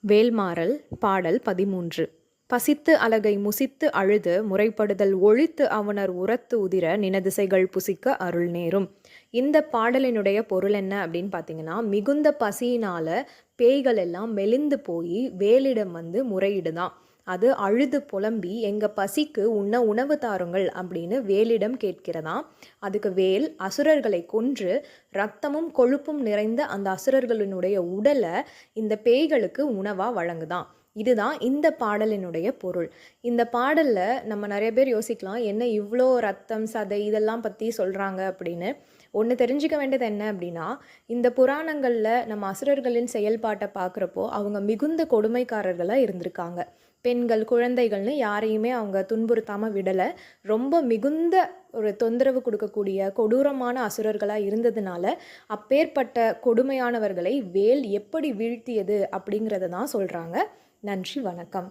வேல்மாறல் பாடல் 13. பசித்து அலகை முசித்து அழுது முறைப்படுதல் ஒழித்து அவனர் உரத்து உதிர நினதிசைகள் புசிக்க அருள் நேரும். இந்த பாடலினுடைய பொருள் என்ன அப்படின்னு பார்த்தீங்கன்னா, மிகுந்த பசியினால பேய்கள் எல்லாம் மெலிந்து போய் வேலிடம் முறையிடுதான். அது அழுது புலம்பி எங்க பசிக்கு உண்ண உணவு தாருங்கள் அப்படின்னு வேலிடம் கேட்கிறதாம். அதுக்கு வேல் அசுரர்களை கொன்று ரத்தமும் கொழுப்பும் நிறைந்த அந்த அசுரர்களினுடைய உடலை இந்த பேய்களுக்கு உணவா வழங்குதான். இதுதான் இந்த பாடலினுடைய பொருள். இந்த பாடலில் நம்ம நிறைய பேர் யோசிக்கலாம், என்ன இவ்வளோ ரத்தம் சதை இதெல்லாம் பற்றி சொல்கிறாங்க அப்படின்னு. ஒன்று தெரிஞ்சுக்க வேண்டியது என்ன அப்படின்னா, இந்த புராணங்களில் நம்ம அசுரர்களின் செயல்பாட்டை பார்க்குறப்போ அவங்க மிகுந்த கொடுமைக்காரர்களாக இருந்திருக்காங்க. பெண்கள் குழந்தைகள்னு யாரையுமே அவங்க துன்புறுத்தாமல் விடலை. ரொம்ப மிகுந்த ஒரு தொந்தரவு கொடுக்கக்கூடிய கொடூரமான அசுரர்களாக இருந்ததுனால அப்பேற்பட்ட கொடுமையானவர்களை வேல் எப்படி வீழ்த்தியது அப்படிங்கிறத தான் சொல்கிறாங்க. நன்றி, வணக்கம்.